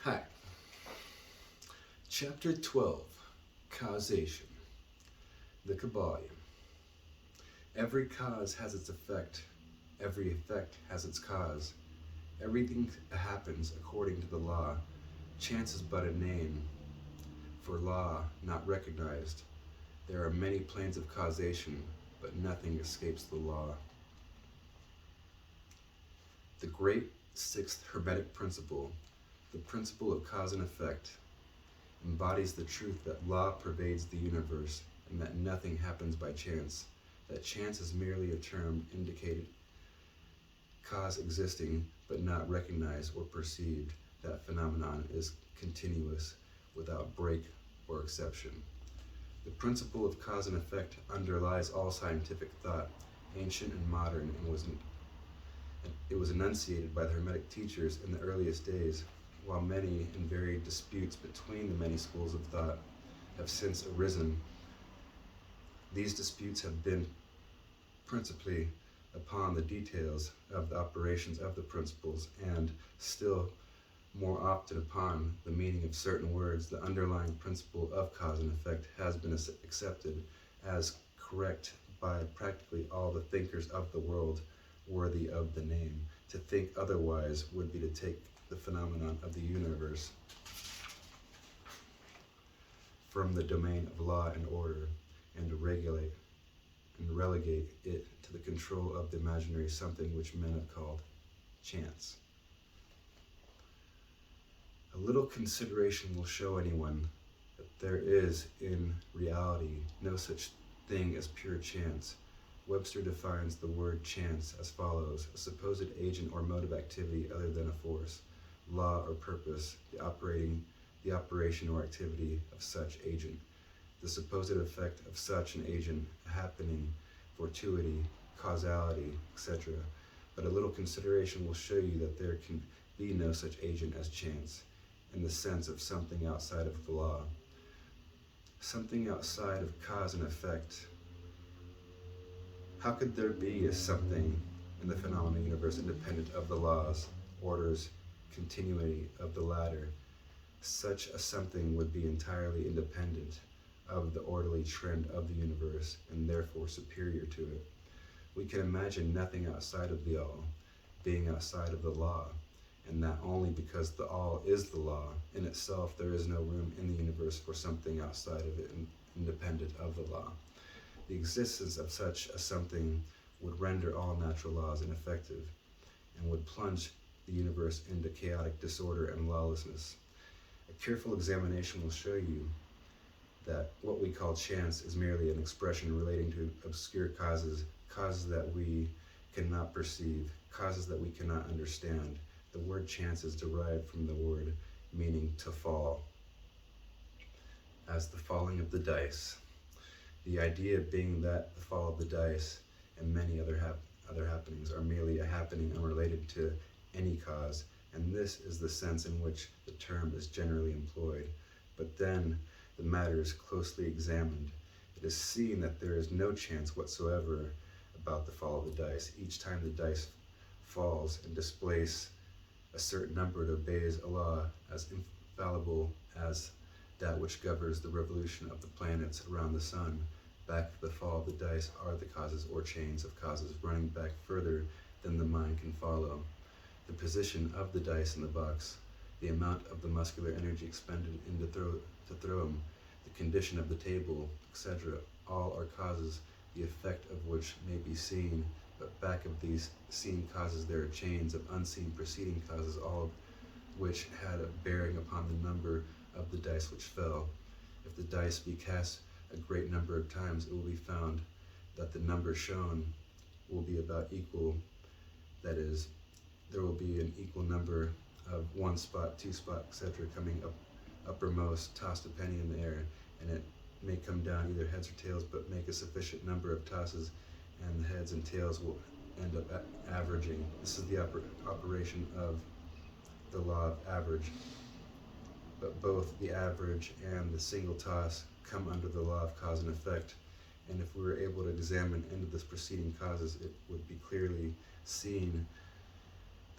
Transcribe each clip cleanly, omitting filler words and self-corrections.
Hi. Chapter 12, Causation. The Kybalion. Every cause has its effect. Every effect has its cause. Everything happens according to the law. Chance is but a name for law not recognized. There are many planes of causation, but nothing escapes the law. The great sixth Hermetic principle, the principle of cause and effect, embodies the truth that law pervades the universe and that nothing happens by chance, that chance is merely a term indicating cause existing but not recognized or perceived. That phenomenon is continuous without break or exception. The principle of cause and effect underlies all scientific thought, ancient and modern, and it was enunciated by the Hermetic teachers in the earliest days, while many and varied disputes between the many schools of thought have since arisen. These disputes have been principally upon the details of the operations of the principles, and still more often upon the meaning of certain words. The underlying principle of cause and effect has been accepted as correct by practically all the thinkers of the world worthy of the name. To think otherwise would be to take the phenomenon of the universe from the domain of law and order and to relegate it to the control of the imaginary something which men have called chance. A little consideration will show anyone that there is, in reality, no such thing as pure chance. Webster defines the word chance as follows: a supposed agent or mode of activity other than a force, law or purpose, the operation or activity of such agent, the supposed effect of such an agent, happening, fortuity, causality, etc. But a little consideration will show you that there can be no such agent as chance, in the sense of something outside of the law. Something outside of cause and effect. How could there be a something in the phenomenal universe independent of the laws, orders, continuity of the latter? Such a something would be entirely independent of the orderly trend of the universe, and therefore superior to it. We can imagine nothing outside of the all, being outside of the law, and that only because the all is the law. In itself, there is no room in the universe for something outside of it, independent of the law. The existence of such a something would render all natural laws ineffective, and would plunge the universe into chaotic disorder and lawlessness. A careful examination will show you that what we call chance is merely an expression relating to obscure causes, causes that we cannot perceive, causes that we cannot understand. The word chance is derived from the word meaning to fall, as the falling of the dice. The idea being that the fall of the dice and many other happenings are merely a happening unrelated to any cause, and this is the sense in which the term is generally employed. But then the matter is closely examined. It is seen that there is no chance whatsoever about the fall of the dice. Each time the dice falls and displays a certain number, it obeys a law as infallible as that which governs the revolution of the planets around the sun. Back of the fall of the dice are the causes or chains of causes running back further than the mind can follow. The position of the dice in the box, the amount of the muscular energy expended to throw them, the condition of the table, etc., all are causes, the effect of which may be seen, but back of these seen causes there are chains of unseen preceding causes, all of which had a bearing upon the number of the dice which fell. If the dice be cast a great number of times, it will be found that the number shown will be about equal. That is, there will be an equal number of one spot, two spot, etc. coming up uppermost. Tossed a penny in the air, and it may come down either heads or tails, but make a sufficient number of tosses, and the heads and tails will end up averaging. This is the operation of the law of average. But both the average and the single toss come under the law of cause and effect. And if we were able to examine into this preceding causes, it would be clearly seen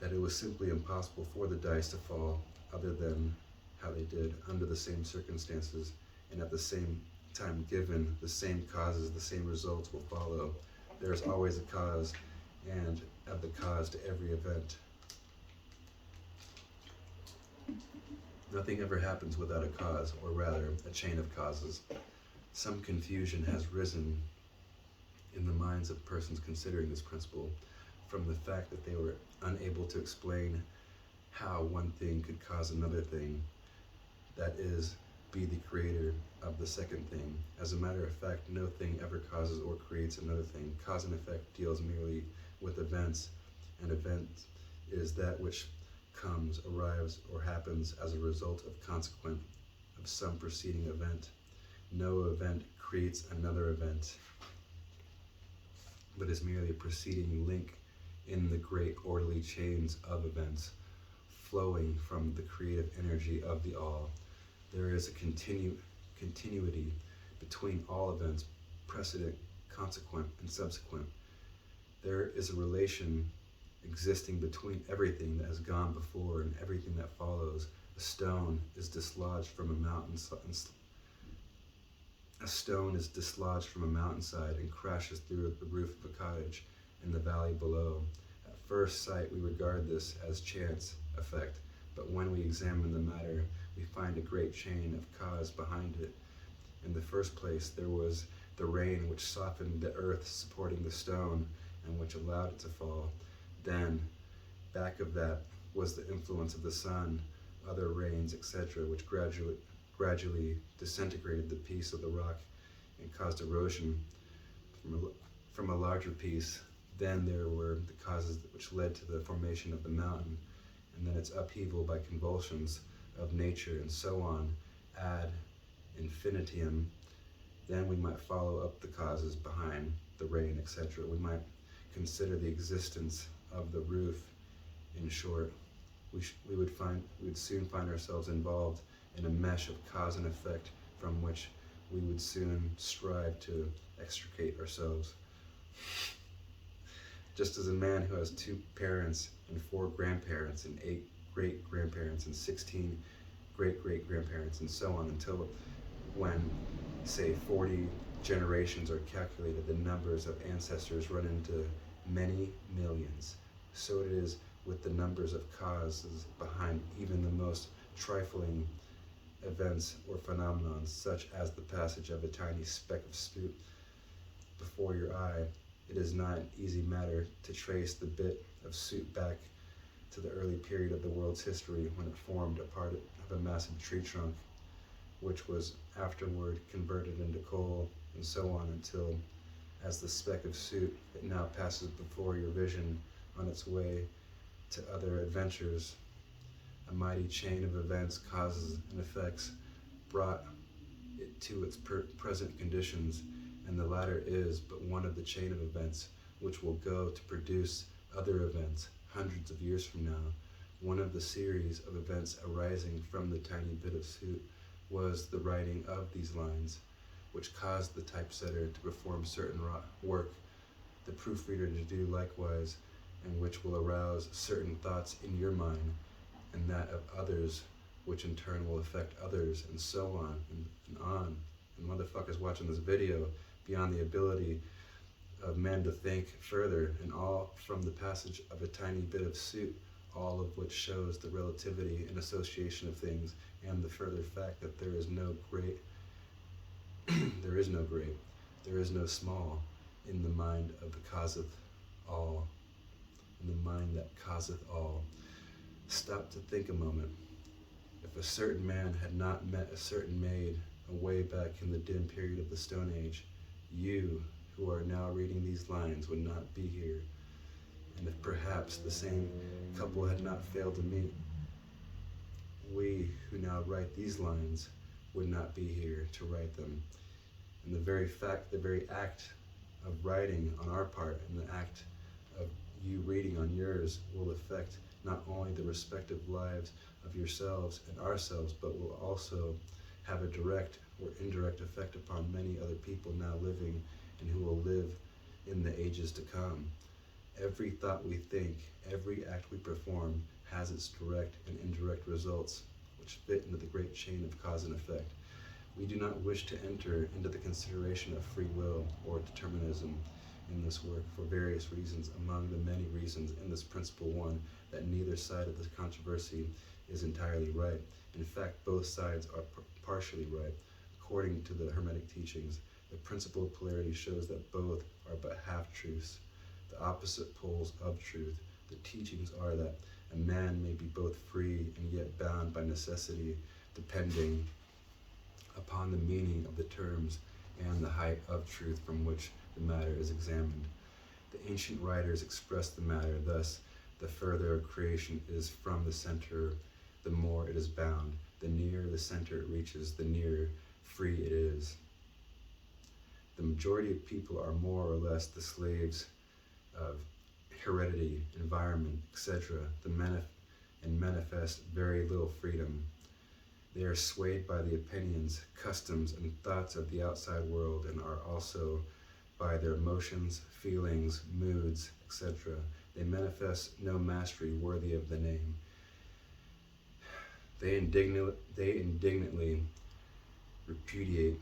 that it was simply impossible for the dice to fall other than how they did under the same circumstances, and at the same time given the same causes, the same results will follow. There is always a cause, and of the cause to every event. Nothing ever happens without a cause, or rather, a chain of causes. Some confusion has risen in the minds of persons considering this principle from the fact that they were unable to explain how one thing could cause another thing, that is, be the creator of the second thing. As a matter of fact, no thing ever causes or creates another thing. Cause and effect deals merely with events. An event is that which comes, arrives, or happens as a result of consequent of some preceding event. No event creates another event, but is merely a preceding link in the great orderly chains of events flowing from the creative energy of the all. There is a continuity between all events, precedent, consequent, and subsequent. There is a relation existing between everything that has gone before and everything that follows. A stone is dislodged from a mountainside and crashes through the roof of a cottage in the valley below. At first sight, we regard this as chance effect, but when we examine the matter, we find a great chain of cause behind it. In the first place, there was the rain which softened the earth supporting the stone and which allowed it to fall. Then, back of that was the influence of the sun, other rains, etc., which gradually disintegrated the piece of the rock and caused erosion from a larger piece. Then there were the causes which led to the formation of the mountain, and then its upheaval by convulsions of nature, and so on, ad infinitum. Then we might follow up the causes behind the rain, etc. We might consider the existence of the roof. In short, we would soon find ourselves involved in a mesh of cause and effect from which we would soon strive to extricate ourselves. Just as a man who has 2 parents and 4 grandparents and 8 great-grandparents and 16 great-great-grandparents and so on, until when, say, 40 generations are calculated, the numbers of ancestors run into many millions. So it is with the numbers of causes behind even the most trifling events or phenomena, such as the passage of a tiny speck of soot before your eye. It is not an easy matter to trace the bit of soot back to the early period of the world's history when it formed a part of a massive tree trunk, which was afterward converted into coal, and so on until, as the speck of soot, it now passes before your vision on its way to other adventures. A mighty chain of events, causes, and effects brought it to its present conditions, and the latter is but one of the chain of events which will go to produce other events hundreds of years from now. One of the series of events arising from the tiny bit of soot was the writing of these lines, which caused the typesetter to perform certain work, the proofreader to do likewise, and which will arouse certain thoughts in your mind and that of others, which in turn will affect others, and so on and on. And motherfuckers watching this video beyond the ability of men to think further, and all from the passage of a tiny bit of soot, all of which shows the relativity and association of things, and the further fact that there is no great, there is no small in the mind of the causeth all, in the mind that causeth all. Stop to think a moment. If a certain man had not met a certain maid away back in the dim period of the Stone Age, you, who are now reading these lines, would not be here. And if perhaps the same couple had not failed to meet, we who now write these lines would not be here to write them. And the very act of writing on our part and the act of you reading on yours will affect not only the respective lives of yourselves and ourselves, but will also have a direct or indirect effect upon many other people now living and who will live in the ages to come. Every thought we think, every act we perform has its direct and indirect results, which fit into the great chain of cause and effect. We do not wish to enter into the consideration of free will or determinism in this work for various reasons, among the many reasons in this principle one, that neither side of the controversy is entirely right. In fact, both sides are partially right. According to the Hermetic teachings, the principle of polarity shows that both are but half-truths, the opposite poles of truth. The teachings are that a man may be both free and yet bound by necessity, depending upon the meaning of the terms and the height of truth from which the matter is examined. The ancient writers express the matter thus: the further creation is from the center, the more it is bound. The nearer the center it reaches, the nearer free it is. The majority of people are more or less the slaves of heredity, environment, etc., and manifest very little freedom. They are swayed by the opinions, customs, and thoughts of the outside world, and are also by their emotions, feelings, moods, etc. They manifest no mastery worthy of the name. They indignantly repudiate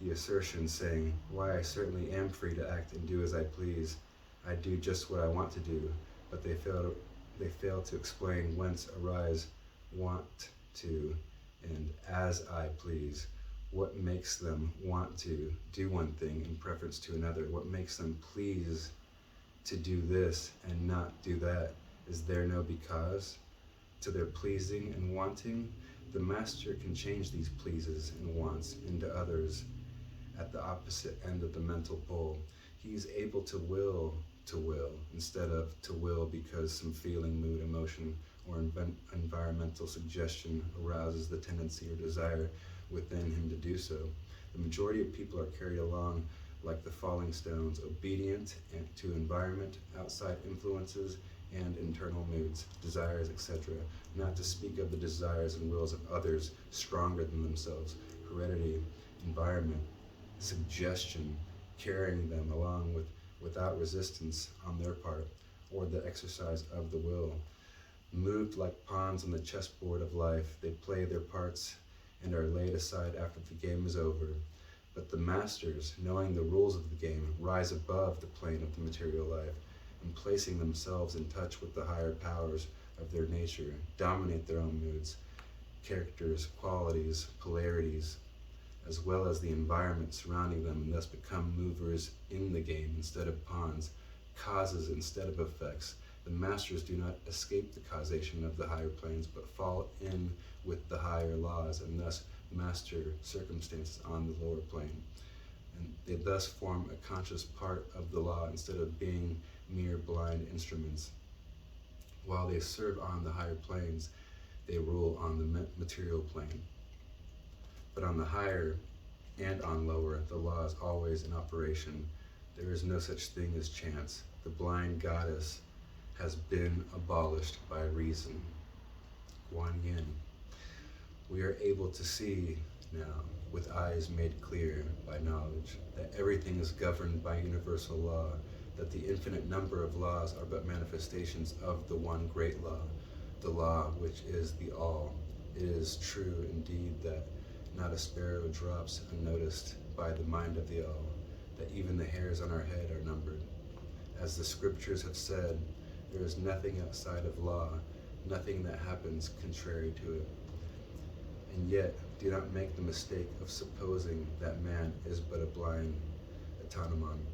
the assertion, saying, "Why, I certainly am free to act and do as I please. I do just what I want to do," but they fail to explain whence arise want to and as I please. What makes them want to do one thing in preference to another? What makes them please to do this and not do that? Is there no because to their pleasing and wanting? The master can change these pleases and wants into others at the opposite end of the mental pole. He is able to will instead of to will because some feeling, mood, emotion, or environmental suggestion arouses the tendency or desire within him to do so. The majority of people are carried along like the falling stones, obedient to environment, outside influences, and internal moods, desires, etc., not to speak of the desires and wills of others stronger than themselves, heredity, environment, suggestion, carrying them along without resistance on their part, or the exercise of the will. Moved like pawns on the chessboard of life, they play their parts and are laid aside after the game is over. But the masters, knowing the rules of the game, rise above the plane of the material life, and placing themselves in touch with the higher powers of their nature, dominate their own moods, characters, qualities, polarities, as well as the environment surrounding them, and thus become movers in the game instead of pawns, causes instead of effects. The masters do not escape the causation of the higher planes, but fall in with the higher laws, and thus master circumstances on the lower plane. And they thus form a conscious part of the law instead of being mere blind instruments. While they serve on the higher planes, they rule on the material plane. But on the higher and on lower, the law is always in operation. There is no such thing as chance. The blind goddess has been abolished by reason. Guan Yin. We are able to see now, with eyes made clear by knowledge, that everything is governed by universal law, that the infinite number of laws are but manifestations of the one great law, the law which is the all. It is true indeed that not a sparrow drops unnoticed by the mind of the all, that even the hairs on our head are numbered. As the scriptures have said, there is nothing outside of law, nothing that happens contrary to it. And yet, do not make the mistake of supposing that man is but a blind automaton.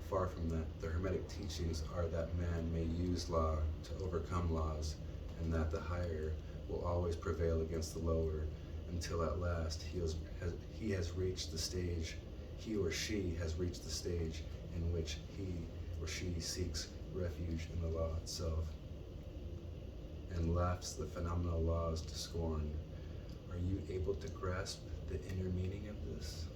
Far from that, the Hermetic teachings are that man may use law to overcome laws, and that the higher will always prevail against the lower, until at last he has reached the stage, he or she has reached the stage in which he or she seeks refuge in the law itself, and laughs the phenomenal laws to scorn. Are you able to grasp the inner meaning of this?